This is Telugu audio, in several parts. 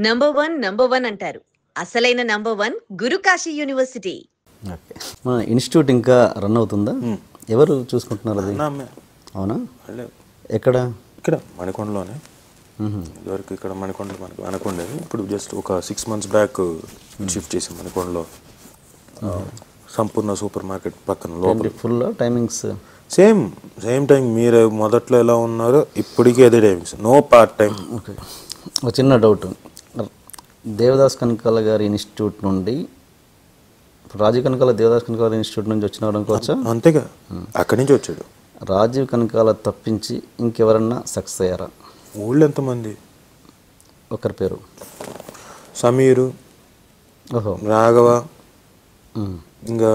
నంబర్ వన్ అంటారు. అసలైన number one Gurukashi university. Okay, మన ఇన్స్టిట్యూట్ ఇంకా రన్ అవుతుందా? ఎవరు చూసుకుంటున్నారు అది? అవునా? ఎక్కడ? ఇక్కడ మణికొండలోనే. ఇదివరకు ఇక్కడ మణికొండ మనకు అనుకుండేది. ఇప్పుడు జస్ట్ ఒక 6 months బ్యాక్ షిఫ్ట్ చేసాం మణికొండలో. సంపూర్ణ సూపర్ మార్కెట్ పక్కన లోపల. Full timings same time. మీరు మొదట్లో ఎలా ఉన్నారో ఇప్పటికీ అదే timings, no part time. Okay, ఒక చిన్న డౌట్. దేవదాస్ కనకాల గారి ఇన్స్టిట్యూట్ నుండి రాజీవ్ కనకాల దేవదాస్ కనకాల ఇన్స్టిట్యూట్ నుంచి వచ్చిన అనుకోవచ్చా? అంతేగా, అక్కడి నుంచి వచ్చాడు. రాజీవ్ కనకాల తప్పించి ఇంకెవరన్నా సక్సెస్ అయ్యారా? ఊళ్ళో ఎంతమంది? ఒకరి పేరు సమీరు, ఓహో, రాఘవ, ఇంకా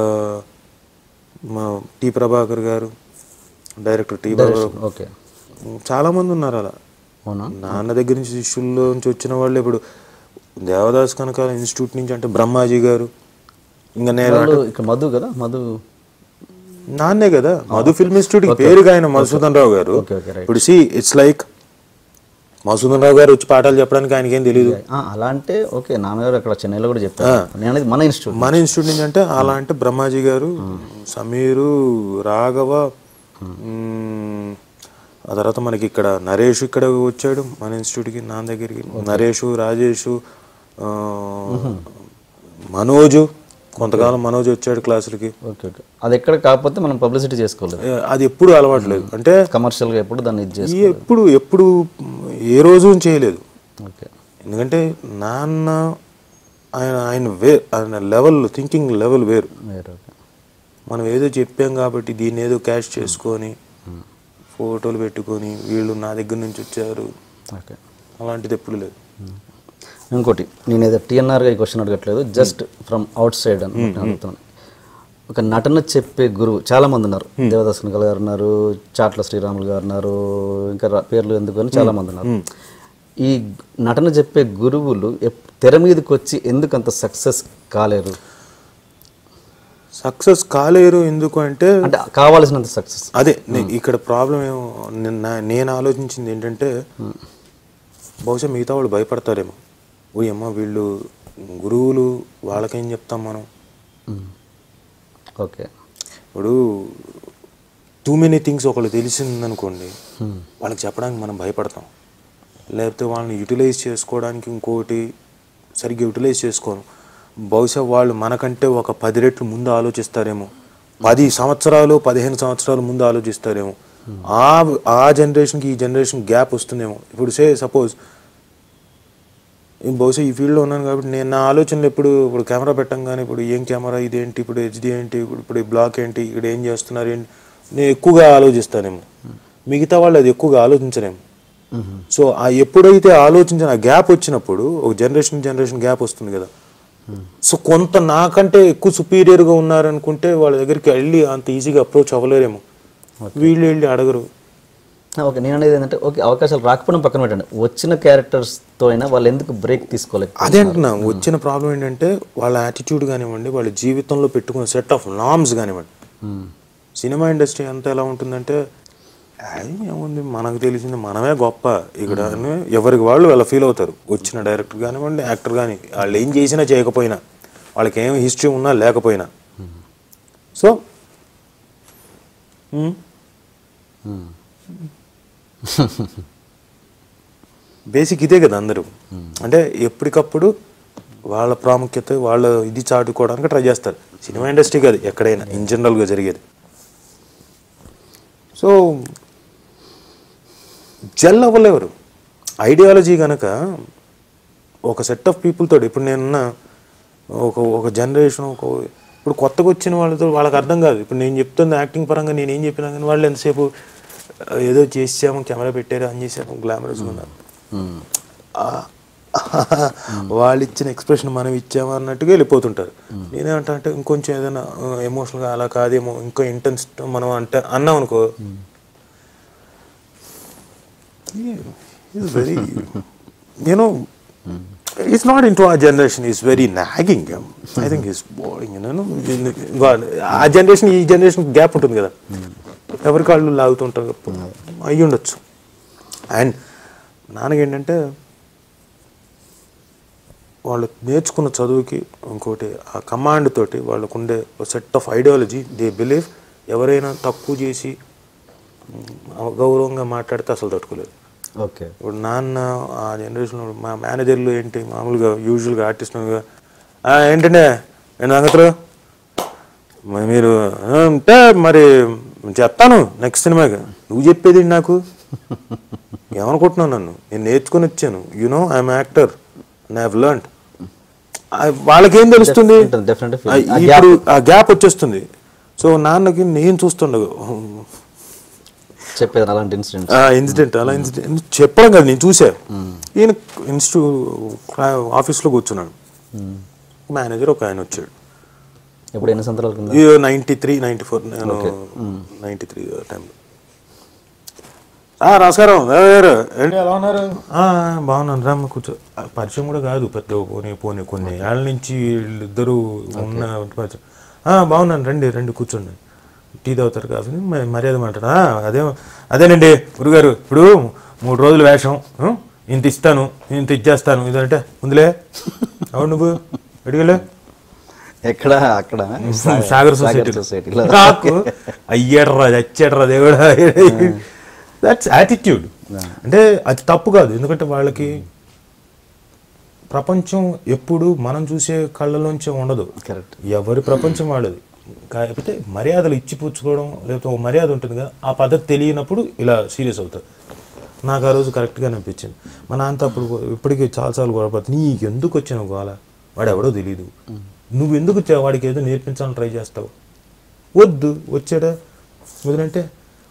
మా టి ప్రభాకర్ గారు, డైరెక్టర్ టి ప్రభాకర్. ఓకే, చాలామంది ఉన్నారు అలా. అవునా? నాన్న దగ్గర నుంచి శిష్యుల్లో నుంచి వచ్చిన వాళ్ళు. ఇప్పుడు దేవదాస్ కనకాల ఇన్స్టిట్యూట్ నుంచి అంటే బ్రహ్మాజీ గారు, ఇంకా నేను ఇక్కడ మధు కదా, మధు నాన్నే కదా. మధు ఫిల్మ్ ఇన్స్టిట్యూట్ పేరుగా ఆయన మధుసూదన్ రావు గారు. ఇప్పుడు ఇట్స్ లైక్ మధుసూదన్ రావు గారు వచ్చి పాఠాలు చెప్పడానికి ఆయనకి ఏం తెలియదు. అలా అంటే ఓకే, నాన్నగారు అక్కడ చెన్నైలో కూడా చెప్పారు. నేను మన ఇన్స్టిట్యూట్ నుంచి అంటే అలా అంటే బ్రహ్మాజీ గారు, సమీరు, రాఘవ, ఆ తర్వాత మనకి ఇక్కడ నరేష్ ఇక్కడ వచ్చాడు మన ఇన్స్టిట్యూట్కి, నాన్న దగ్గరికి. నరేషు, రాజేషు, మనోజు, కొంతకాలం మనోజ్ వచ్చాడు క్లాసులకి. ఓకే ఓకే, అది ఎక్కడ కాకపోతే మనం పబ్లిసిటీ చేసుకోలేదు. అది ఎప్పుడు అలవాట్లేదు, అంటే కమర్షియల్గా ఎప్పుడు దాన్ని ఎప్పుడు ఏ రోజు చేయలేదు. ఓకే, ఎందుకంటే నాన్న ఆయన లెవెల్, థింకింగ్ లెవెల్ వేరు. మనం ఏదో చెప్పాం కాబట్టి దీన్ని ఏదో క్యాష్ చేసుకొని ఫోటోలు పెట్టుకొని వీళ్ళు నా దగ్గర నుంచి వచ్చారు, అలాంటిది ఎప్పుడు లేదు. ఇంకోటి, నేను ఏదో టీఎన్ఆర్గా ఈ క్వశ్చన్ అడగట్లేదు, జస్ట్ ఫ్రమ్ అవుట్ సైడ్ అని అడుగుతున్నాను. ఒక నటన చెప్పే గురువు చాలామంది ఉన్నారు. దేవదాస్ కనకాల గారు ఉన్నారు, చాట్ల శ్రీరాములు గారు ఉన్నారు, ఇంకా పేర్లు ఎందుకు అని చాలామంది ఉన్నారు. ఈ నటన చెప్పే గురువులు తెర మీదకి వచ్చి ఎందుకు అంత సక్సెస్ కాలేరు? ఎందుకు అంటే కావాల్సినంత సక్సెస్. అదే ఇక్కడ ప్రాబ్లం ఏమో. నేను ఆలోచించింది ఏంటంటే, బహుశా మిగతా వాళ్ళు భయపడతారేమో. అమ్మ వీళ్ళు గురువులు, వాళ్ళకేం చెప్తాం మనం. ఓకే, ఇప్పుడు టూ మెనీ థింగ్స్ ఒకళ్ళు తెలిసిందనుకోండి, వాళ్ళకి చెప్పడానికి మనం భయపడతాం. లేకపోతే వాళ్ళని యూటిలైజ్ చేసుకోవడానికి ఇంకోటి సరిగ్గా యూటిలైజ్ చేసుకోను. బహుశా వాళ్ళు మనకంటే ఒక 10 రెట్లు ముందు ఆలోచిస్తారేమో, 10 సంవత్సరాలు 15 సంవత్సరాల ముందు ఆలోచిస్తారేమో. ఆ జనరేషన్కి ఈ జనరేషన్ గ్యాప్ వస్తుందేమో. ఇప్పుడు సపోజ్ బహుశా ఈ ఫీల్డ్లో ఉన్నాను కాబట్టి నేను నా ఆలోచనలు ఇప్పుడు కెమెరా పెట్టంగానే ఇప్పుడు ఏం కెమెరా, ఇదేంటి, ఇప్పుడు హెచ్డి ఏంటి, ఇప్పుడు ఈ బ్లాక్ ఏంటి, ఇక్కడ ఏం చేస్తున్నారు ఏంటి, నేను ఎక్కువగా ఆలోచిస్తానేమో. మిగతా వాళ్ళు అది ఎక్కువగా ఆలోచించరేమో. సో ఎప్పుడైతే ఆలోచించిన గ్యాప్ వచ్చినప్పుడు ఒక జనరేషన్ గ్యాప్ వస్తుంది కదా. సో కొంత నాకంటే ఎక్కువ సుపీరియర్గా ఉన్నారనుకుంటే వాళ్ళ దగ్గరికి వెళ్ళి అంత ఈజీగా అప్రోచ్ అవ్వలేరేమో. వీళ్ళు వెళ్ళి అడగరు. ఓకే, నేను అనేది ఏంటంటే, ఓకే అవకాశాలు రాకపోవడం పక్కన పెట్టండి, వచ్చిన క్యారెక్టర్స్తో అయినా వాళ్ళు ఎందుకు బ్రేక్ తీసుకోలేదు? అదే అంటున్నా. వచ్చిన ప్రాబ్లం ఏంటంటే వాళ్ళ యాటిట్యూడ్ కానివ్వండి, వాళ్ళ జీవితంలో పెట్టుకున్న సెట్ ఆఫ్ నార్మ్స్ కానివ్వండి. సినిమా ఇండస్ట్రీ అంతా ఎలా ఉంటుందంటే, ఏముంది మనకు తెలిసింది మనమే గొప్ప ఇక్కడ, ఎవరికి వాళ్ళు అలా ఫీల్ అవుతారు. వచ్చిన డైరెక్టర్ కానివ్వండి, యాక్టర్ కానీ, వాళ్ళు ఏం చేసినా చేయకపోయినా, వాళ్ళకి ఏం హిస్టరీ ఉన్నా లేకపోయినా. సో బేసిక్ ఇదే కదా అందరూ. అంటే ఎప్పటికప్పుడు వాళ్ళ ప్రాముఖ్యత, వాళ్ళ ఇది చాటుకోవడానికి ట్రై చేస్తారు. సినిమా ఇండస్ట్రీ కాదు, ఎక్కడైనా ఇన్ జనరల్గా జరిగేది. So gel అవ్వలేరు. ఐడియాలజీ కనుక ఒక సెట్ ఆఫ్ పీపుల్ తోటి, ఇప్పుడు నేనున్న ఒక జనరేషన్, ఇప్పుడు కొత్తగా వచ్చిన వాళ్ళతో వాళ్ళకి అర్థం కాదు. ఇప్పుడు నేను చెప్తుంది యాక్టింగ్ పరంగా నేను ఏం చెప్పినా కానీ వాళ్ళు ఎంతసేపు ఏదో చేసాము, కెమెరా పెట్టారు, అని చేసాము, గ్లామరస్గా ఉన్నారు. వాళ్ళు ఇచ్చిన ఎక్స్ప్రెషన్ మనం ఇచ్చాము అన్నట్టుగా వెళ్ళిపోతుంటారు. నేనేమంటా అంటే ఇంకొంచెం ఏదైనా ఎమోషనల్గా అలా కాదేమో, ఇంకో ఇంటెన్స్ మనం అంటే అన్నాం అనుకో, he's very, he's not into our generation. He's very nagging. I think he's boring. ఆ జనరేషన్ ఈ జనరేషన్ గ్యాప్ ఉంటుంది కదా, ఎవరి కాళ్ళు లాగుతుంటారు అయ్యి ఉండొచ్చు. అండ్ నాన్నకి ఏంటంటే వాళ్ళు నేర్చుకున్న చదువుకి ఇంకోటి ఆ కమాండ్ తోటి వాళ్ళకు ఉండే set of ideology they believe ఎవరైనా తక్కువ చేసి గౌరవంగా మాట్లాడితే అసలు తట్టుకోలేదు. ఓకే. ఇప్పుడు నాన్న ఆ జనరేషన్లో మా మేనేజర్లు ఏంటి మామూలుగా యూజువల్గా ఆర్టిస్ట్గా ఏంటంటే నేను సంగతులు మీరు అంటే మరి చెప్తాను నెక్స్ట్ సినిమాకి, నువ్వు చెప్పేది నాకు ఏమనుకుంటున్నావు, నన్ను నేను నేర్చుకుని వచ్చాను, you know I'm actor and I have learned. వాళ్ళకేం తెలుస్తుంది, ఇప్పుడు ఆ గ్యాప్ వచ్చేస్తుంది. సో నాన్నకి నేను చూస్తుండగా చెప్పేది అలాంటి ఇన్సిడెంట్ చెప్పడం కదా నేను చూసా. ఈయన ఆఫీస్లో కూర్చున్నాడు, మేనేజర్ ఒక ఆయన వచ్చాడు. ఇప్పుడు ఎన్ని సంవత్సరాల కింద? 93, 94 నేను 93 టైంలో. నమస్కారం ఏంటి ఎలా ఉన్నారు? బాగున్నాను రా కూర్చో. పరిచయం కూడా కాదు పెద్ద పోనీ కొన్ని ఏళ్ళ నుంచి వీళ్ళిద్దరూ ఉన్న పరిచయం. బాగున్నాను, రండి రండి కూర్చోండి, టీ తాగుతారు కాఫీ మర్యాద మాట్లాడా. అదేనండి గురుగారు, ఇప్పుడు 3 రోజులు వేషం, ఇంత ఇస్తాను ఇంత ఇచ్చేస్తాను, ఇదంటే ముందులే అవును నువ్వు అడిగలే ఎక్కడ అక్కడ సాగర్ సొసైటీలో నాకు అయ్యాడరా చచ్చాడరా దేవుడా. That's attitude. అంటే అది తప్పు కాదు, ఎందుకంటే వాళ్ళకి ప్రపంచం ఎప్పుడు మనం చూసే కళ్ళలోంచే ఉండదు. కరెక్ట్. ఎవరి ప్రపంచం వాళ్ళది. కాకపోతే మర్యాదలు ఇచ్చి పుచ్చుకోవడం లేకపోతే ఒక మర్యాద ఉంటుంది కదా, ఆ పద్ధతి తెలియనప్పుడు ఇలా సీరియస్ అవుతారు. నాకు ఆ రోజు కరెక్ట్గా అనిపించింది. మా నాన్నతో అప్పుడు ఇప్పటికీ చాలాసార్లు గొడవపడుతుంది, నీకు ఎందుకు వచ్చిన గోల, వాడు ఎవడో తెలియదు, నువ్వు ఎందుకు వాడికి ఏదో నేర్పించాలని ట్రై చేస్తావు, వద్దు వచ్చాడా వదిలంటే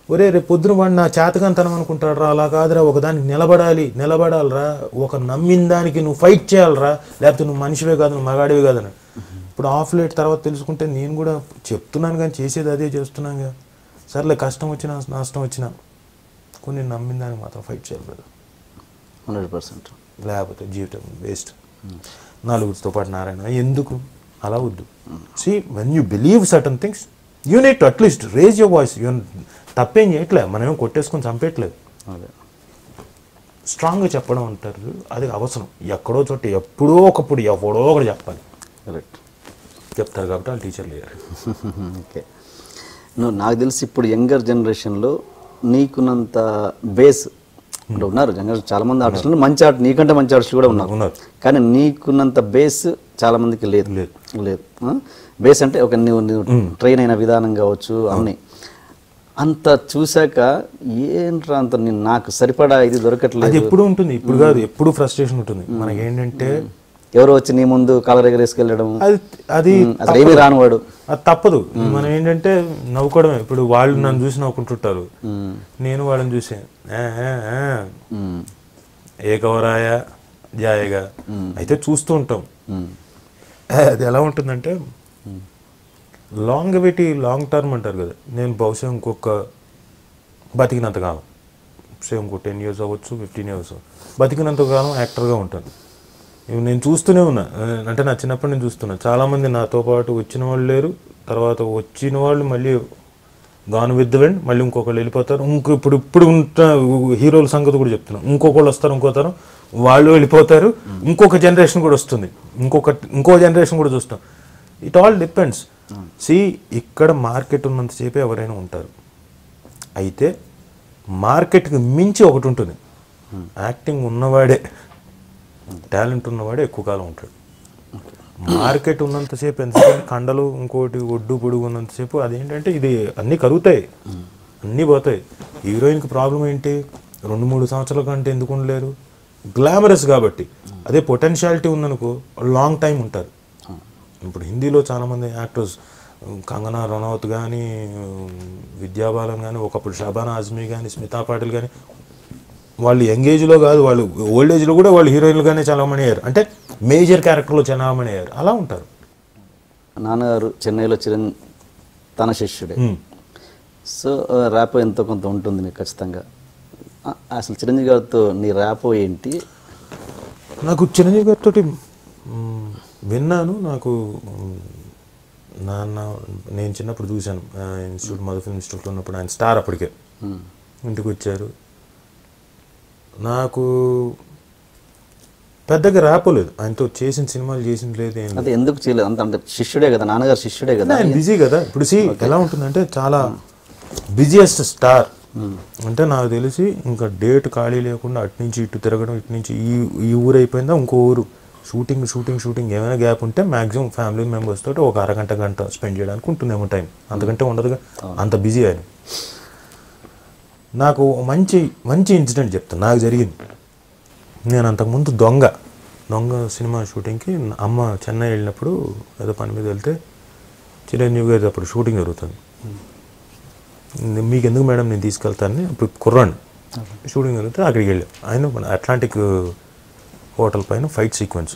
ఒరే రేపు పొద్దున వాడు నా చేతకంతనం అనుకుంటాడు రా, అలా కాదురా, ఒకదానికి నిలబడాలిరా, ఒక నమ్మిన దానికి నువ్వు ఫైట్ చేయాలరా, లేకపోతే నువ్వు మనిషివే కాదు నువ్వు మగాడివే కాదని. ఇప్పుడు ఆఫ్ లేట్ తర్వాత తెలుసుకుంటే నేను కూడా చెప్తున్నాను కానీ చేసేది అదే చేస్తున్నాను కదా. సర్లే కష్టం వచ్చినా నష్టం వచ్చినా కొన్ని నమ్మిన దానికి మాత్రం ఫైట్ చేయాలి కదా, 100%. లేకపోతే జీవితం వేస్ట్. నలుగురితో పాటు నారాయణ ఎందుకు అలా వద్దు. See, when you believe certain things, you need to at least raise your voice. తప్పేం చేయట్లేదు, మనమేం కొట్టేసుకొని చంపేయట్లేదు. స్ట్రాంగ్గా చెప్పడం అంటారు, అది అవసరం. ఎక్కడో చోట ఎప్పుడో ఒకప్పుడు ఎవడో ఒకటి చెప్పాలి. కరెక్ట్. చెప్తారు కాబట్టి వాళ్ళు టీచర్లు అయ్యారు. ఓకే. నువ్వు నాకు తెలిసి ఇప్పుడు యంగర్ జనరేషన్లో నీకున్నంత బేస్ అంటే ఉన్నారు. చాలా మంది ఆర్టిస్టులు మంచి నీకంటే మంచి ఆర్టిస్టులు కూడా ఉన్నారు, కానీ నీకున్నంత బేస్ చాలా మందికి లేదు. బేస్ అంటే ఒక నువ్వు ట్రైన్ అయిన విధానం కావచ్చు, అన్నీ అంత చూశాక ఏంట్రా అంత నాకు సరిపడా ఇది దొరకట్లేదు. ఎప్పుడు ఉంటుంది, ఇప్పుడు కాదు, ఎప్పుడు ఫ్రస్ట్రేషన్ ఉంటుంది. మనకి ఏంటంటే ఎవరో వచ్చి నీ ముందు కాలర్ ఎగరేసుకెళ్ళడం, అది అసలు ఏమీ రానివాడు, అది తప్పదు. మనం ఏంటంటే నవ్వుకోవడమే. ఇప్పుడు వాళ్ళు నన్ను చూసి నవ్వుకుంటుంటారు, నేను వాళ్ళని చూసే ఏకవరాయ జాయగా అయితే చూస్తూ ఉంటాం. అది ఎలా ఉంటుందంటే లాంగివిటీ, లాంగ్ టర్మ్ అంటారు కదా. నేను బహుశా ఇంకొక బతికినంత కాలం, ఇంకో 10 years అవ్వచ్చు, 15 years బతికినంత కాలం యాక్టర్గా ఉంటాను. నేను చూస్తూనే ఉన్నా, అంటే నా చిన్నప్పటి నుంచి చూస్తున్నా. చాలామంది నాతో పాటు వచ్చిన వాళ్ళు లేరు, తర్వాత వచ్చిన వాళ్ళు మళ్ళీ గాన్ విత్ ద విండ్, మళ్ళీ ఇంకొకళ్ళు వెళ్ళిపోతారు. ఇప్పుడు ఉంటున్న హీరోల సంగతి కూడా చెప్తున్నాను. ఇంకొకళ్ళు వస్తారు, ఇంకోతారు, వాళ్ళు వెళ్ళిపోతారు, ఇంకొక జనరేషన్ కూడా వస్తుంది, ఇంకో జనరేషన్ కూడా చూస్తాం. It all depends. ఇక్కడ మార్కెట్ ఉన్నంతసేపే ఎవరైనా ఉంటారు. అయితే మార్కెట్కి మించి ఒకటి ఉంటుంది, యాక్టింగ్ ఉన్నవాడే, టాలెంట్ ఉన్నవాడే ఎక్కువ కాలం ఉంటాడు. మార్కెట్ ఉన్నంతసేపు ఎంతసేపు కండలు ఇంకోటి ఒడ్డు పొడుగు ఉన్నంతసేపు అదేంటంటే ఇది అన్నీ కరుగుతాయి, అన్నీ పోతాయి. హీరోయిన్కి ప్రాబ్లం ఏంటి, 2-3 సంవత్సరాల కంటే ఎందుకు ఉండలేరు, గ్లామరస్ కాబట్టి. అదే పొటెన్షియాలిటీ ఉందనుకో లాంగ్ టైం ఉంటారు. ఇప్పుడు హిందీలో చాలామంది యాక్టర్స్, కంగనా రనౌత్ కానీ, విద్యా బాలన్ కానీ, ఒకప్పుడు షబానా ఆజ్మీ కానీ, స్మితా పాటిల్ కానీ, వాళ్ళు యంగ్ ఏజ్లో కాదు, వాళ్ళు ఓల్డ్ ఏజ్లో కూడా వాళ్ళు హీరోయిన్లుగానే చాలామంది అయ్యారు, అంటే మేజర్ క్యారెక్టర్లో చాలామంది అయ్యారు, అలా ఉంటారు. నాన్నగారు చెన్నైలో తన శిష్యుడే, సో ర్యాపో ఎంతో కొంత ఉంటుంది నీకు ఖచ్చితంగా. అసలు చిరంజీవి గారితో నీ ర్యాపో ఏంటి? నాకు చిరంజీవి గారితో విన్నాను. నాకు నేను చిన్నప్పుడు చూశాను, ఇన్స్టిట్యూట్ మధు ఫిల్మ్ ఇన్స్టిట్యూట్లో ఉన్నప్పుడు. ఆయన స్టార్ అప్పటికే, ఇంటికి వచ్చారు. నాకు పెద్దగా రాపోలేదు ఆయనతో చేసిన సినిమాలు చేసింది లేదు ఏం అది ఎందుకు చేయలేదు? అంత అంటే శిష్యుడే కదా, నాన్నగారు శిష్యుడే కదా. ఆయన బిజీ కదా. ఇప్పుడు ఎలా ఉంటుందంటే చాలా బిజియెస్ట్ స్టార్ అంటే నాకు తెలిసి ఇంకా డేట్ ఖాళీ లేకుండా అటు నుంచి ఇటు తిరగడం, ఇటు నుంచి ఈ ఊరు అయిపోయిందా ఇంకో ఊరు, షూటింగ్ ఏమైనా గ్యాప్ ఉంటే మ్యాక్సిమం ఫ్యామిలీ మెంబర్స్ తోటి ఒక గంట స్పెండ్ చేయడానికి ఉంటుందేమో టైం, అంతకంటే ఉండదుగా, అంత బిజీ ఆయన. నాకు మంచి ఇన్సిడెంట్ చెప్తాను నాకు జరిగింది. నేను అంతకుముందు దొంగ సినిమా షూటింగ్కి అమ్మ చెన్నై వెళ్ళినప్పుడు ఏదో పని మీద వెళ్తే చిరంజీవి గారి అప్పుడు షూటింగ్ జరుగుతుంది. మీకు ఎందుకు మేడం నేను తీసుకెళ్తానని అప్పుడు కుర్రాన్ని షూటింగ్ జరిగితే అక్కడికి వెళ్ళాం. ఆయన మన అట్లాంటిక్ హోటల్ పైన ఫైట్ సీక్వెన్స్.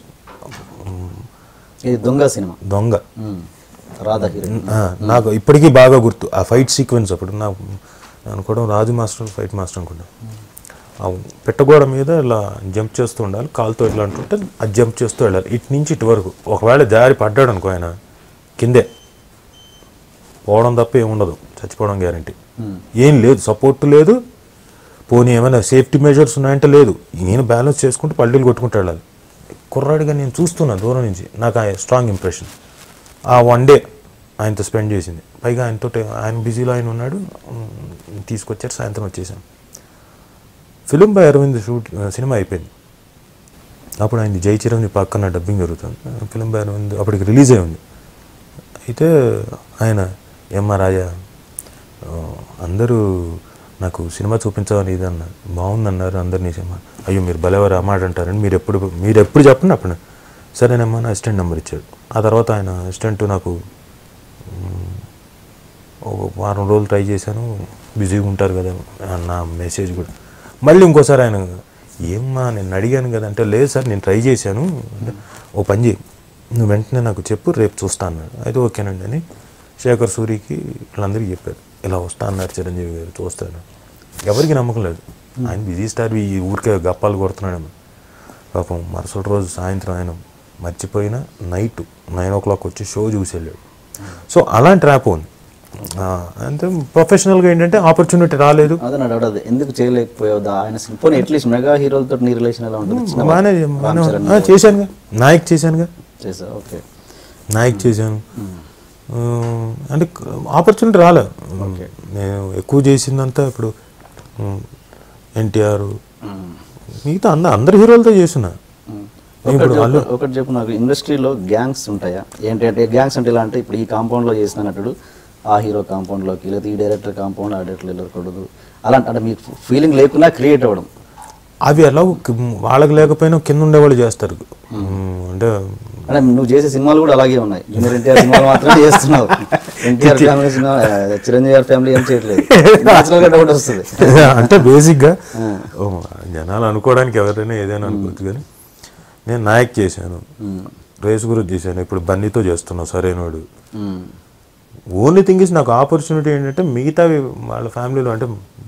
దొంగ నాకు ఇప్పటికీ బాగా గుర్తు ఆ ఫైట్ సీక్వెన్స్. అప్పుడు నాకు అనుకోవడం రాజు మాస్టర్ ఫైట్ మాస్టర్ అనుకుంటా. ఆ పెట్టగోడ మీద ఇలా జంప్ చేస్తూ ఉండాలి, కాలుతో ఇట్లా అంటుంటే అది జంప్ చేస్తూ వెళ్ళాలి ఇటు నుంచి ఇటు వరకు. ఒకవేళ జారి పడ్డాడు అనుకో ఆయన కిందే పోవడం తప్ప ఏముండదు, చచ్చిపోవడం గ్యారంటీ. ఏం లేదు, సపోర్ట్ లేదు, పోనీ ఏమైనా సేఫ్టీ మెజర్స్ ఉన్నాయంటే లేదు. నేను బ్యాలెన్స్ చేసుకుంటూ పల్లీలు కొట్టుకుంటూ వెళ్ళాలి. కుర్రాడిగా నేను చూస్తున్నాను దూరం నుంచి, నాకు ఆ స్ట్రాంగ్ ఇంప్రెషన్. ఆ 1 డే ఆయనతో స్పెండ్ చేసింది. పైగా ఆయన బిజీలో ఆయన ఉన్నాడు, తీసుకొచ్చారు, సాయంత్రం వచ్చేసాను. ఫిలిం బై అరవింద్ సినిమా అయిపోయింది. అప్పుడు ఆయన జై చిరంజీవి పక్కన డబ్బింగ్ జరుగుతుంది. ఫిలిం బై అరవింద్ అప్పటికి రిలీజ్ అయి ఉంది. అయితే ఆయన ఏమ్మా రాజా అందరూ నాకు సినిమా చూపించాలని ఇది అన్నారు, బాగుందన్నారు అందరినీ సినిమా. అయ్యో మీరు భలేవారు ఆ మాట అంటారని మీరు ఎప్పుడు చెప్పండి అప్పుడు. సరేనమ్మా నా అసిస్టెంట్ నెంబర్ ఇచ్చాడు. ఆ తర్వాత ఆయన అసిస్టెంట్ నాకు ఒక వారం రోజులు ట్రై చేశాను, బిజీగా ఉంటారు కదా నా మెసేజ్ కూడా. మళ్ళీ ఇంకోసారి ఆయన ఏమ్మా నేను అడిగాను కదా అంటే, లేదు సార్ నేను ట్రై చేశాను, ఓ పని చేయి నువ్వు వెంటనే నాకు చెప్పు రేపు చూస్తా అన్నాడు. అయితే ఓకేనండి అని శేఖర్ సూరికి వీళ్ళందరికీ చెప్పారు, ఇలా వస్తా అన్నారు చిరంజీవి గారు చూస్తాను. ఎవరికి నమ్మకం లేదు, ఆయన బిజీ స్టార్ ఈ ఊరికే గప్పాలు కొడుతున్నాడు. పాపం మరుసటి రోజు సాయంత్రం ఆయన మర్చిపోయిన నైట్ 9 o'clock వచ్చి షో చూసి వెళ్ళాడు. సో అలాంటి ర్యాప్ ఉంది. అంటే ప్రొఫెషనల్గా ఏంటంటే ఆపర్చునిటీ రాలేదు. ఎందుకు చేయలేకపోయావు ఆయన సింఫోనీ అట్లీస్ట్ మెగా హీరోలతో నీ రిలేషన్ ఎలా ఉంటుంది? బాగానే చేశానుగా, నాయక్ చేశానుగా, ఓకే నాయక్ చేశాను. అంటే ఆపర్చునిటీ రాలేదు. నేను ఎక్కువ చేసిందంతా ఇప్పుడు ఎన్టీఆర్ మిగతా అందరు హీరోలతో చేస్తున్నా. ఒకటి చెప్పు నాకు, ఇండస్ట్రీలో గ్యాంగ్స్ ఉంటాయా ఏంటంటే? గ్యాంగ్స్ అంటే ఎలా అంటే ఇప్పుడు ఈ కాంపౌండ్లో చేసిన నటుడు ఆ హీరో కాంపౌండ్లోకి, లేదా ఈ డైరెక్టర్ కాంపౌండ్ ఆ డైరెక్టర్ వెళ్ళకూడదు అలాంటి, అంటే మీకు ఫీలింగ్ లేకుండా క్రియేట్ అవ్వడం. అవి ఎలా వాళ్ళకి లేకపోయినా కింద ఉండేవాళ్ళు చేస్తారు. అంటే నువ్వు చేసే సినిమాలు కూడా అలాగే ఉన్నాయి. జూనియర్ ఎన్టీఆర్ సినిమాలు మాత్రమే చేస్తున్నావు, ఎన్టీఆర్ ఫ్యామిలీ సినిమా, చిరంజీవి గారి ఫ్యామిలీ ఏం చేయట్లేదు. డౌట్ వస్తుంది. అంటే బేసిక్గా జనాలు అనుకోవడానికి ఎవరైనా ఏదైనా అనుకోవచ్చు, కానీ నేను నాయక్ చేశాను, రేసు గురించి చేశాను, ఇప్పుడు బన్నీతో చేస్తున్నావు సరైనడు. ఓన్లీ థింగ్ ఇస్ నాకు ఆపర్చునిటీ ఏంటంటే మిగతావి వాళ్ళ ఫ్యామిలీలో అంటే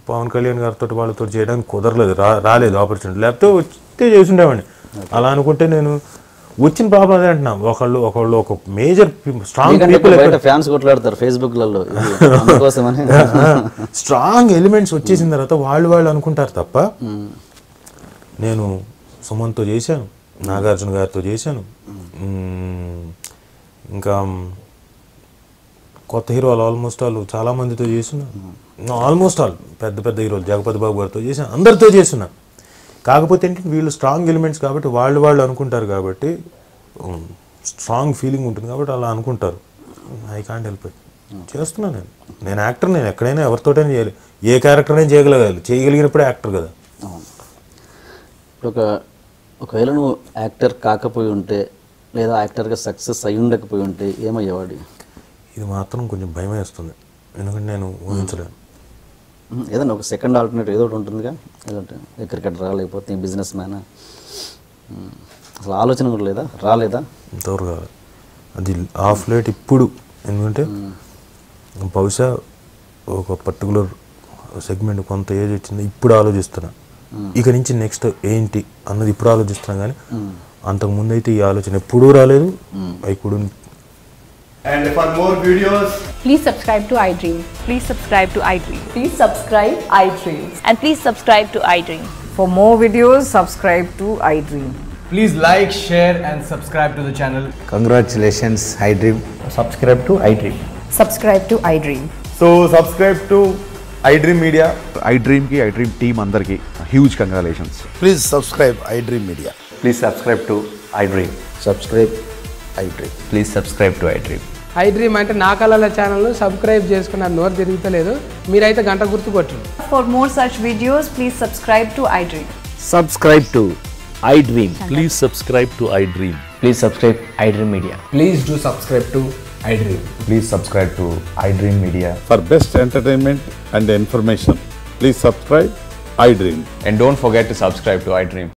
పవన్ కళ్యాణ్ గారితో వాళ్ళతో చేయడానికి కుదరలేదు, రాలేదు ఆపర్చునిటీ. లేకపోతే వస్తే చేసి ఉండేవాడిని. అలా అనుకుంటే నేను వచ్చిన ప్రాబ్లం అదే అంటున్నా, ఒకళ్ళు ఒక మేజర్ స్ట్రాంగ్ పీపుల్ ఫ్యాన్స్ కొట్లాడతారు ఫేస్బుక్లలో, స్ట్రాంగ్ ఎలిమెంట్స్ వచ్చేసిన తర్వాత వాళ్ళు అనుకుంటారు తప్ప. నేను సుమన్తో చేశాను, నాగార్జున గారితో చేశాను, ఇంకా కొత్త హీరోలు ఆల్మోస్ట్ ఆల్ చాలా మందితో చేస్తున్నా. ఆల్మోస్ట్ ఆల్ పెద్ద హీరోలు జగపతి బాబు గారితో చేశాను, అందరితో చేస్తున్నా. కాకపోతే ఏంటంటే వీళ్ళు స్ట్రాంగ్ ఎలిమెంట్స్ కాబట్టి వాళ్ళు అనుకుంటారు కాబట్టి స్ట్రాంగ్ ఫీలింగ్ ఉంటుంది కాబట్టి అలా అనుకుంటారు. I can't help it. చేస్తున్నాను నేను యాక్టర్, నేను ఎక్కడైనా ఎవరితోటైనా చేయాలి, ఏ క్యారెక్టర్ అయినా చేయగలిగినప్పుడే యాక్టర్ కదా. ఇప్పుడు ఒకవేళ నువ్వు యాక్టర్ కాకపోయి ఉంటే లేదా యాక్టర్గా సక్సెస్ అయి ఉండకపోయి ఉంటే ఏమయ్యేవాడి? ఇది మాత్రం కొంచెం భయం వేస్తుంది, ఎందుకంటే నేను ఊహించలేను. ఏదన్నా ఒక సెకండ్ ఆల్టర్నేటివ్ ఏదో ఒకటి ఉంటుందిగా, ఏదంటే క్రికెటర్ లేకపోతే బిజినెస్ మ్యానా, అసలు ఆలోచన కూడా రాలేదా? ఇంతవరకు కాదు అది ఆఫ్ లేట్ ఇప్పుడు. ఎందుకంటే బహుశా ఒక పర్టికులర్ సెగ్మెంట్ కొంత ఏజ్ వచ్చింది ఇప్పుడు ఆలోచిస్తున్నా, ఇక నుంచి నెక్స్ట్ ఏంటి అన్నది ఇప్పుడు ఆలోచిస్తున్నా. కానీ అంతకుముందు అయితే ఈ ఆలోచన ఎప్పుడూ రాలేదు. ఇప్పుడు And for more videos, please subscribe to iDream. Please subscribe to iDream. Please subscribe iDream. And please subscribe to iDream. For more videos, subscribe to iDream. Please like, share and subscribe to the channel. Congratulations, iDream. Subscribe to iDream. Subscribe to iDream. So subscribe to iDream Media. iDream ki iDream team andarki huge congratulations. Please subscribe iDream Media. Please subscribe to iDream. Subscribe iDream. Please subscribe to iDream. iDream అంటే నా కళల ఛానల్ను సబ్స్క్రైబ్ చేసుకున్న నోరు తిరుగుతలేదు మీరైతే గంట గుర్తు కొట్టండి. For more such videos, please subscribe to iDream. Subscribe to iDream. Please subscribe to iDream. Please subscribe iDream Media. Please do subscribe to iDream. Please subscribe to iDream Media. For best entertainment and information, please subscribe iDream. And don't forget to subscribe to iDream.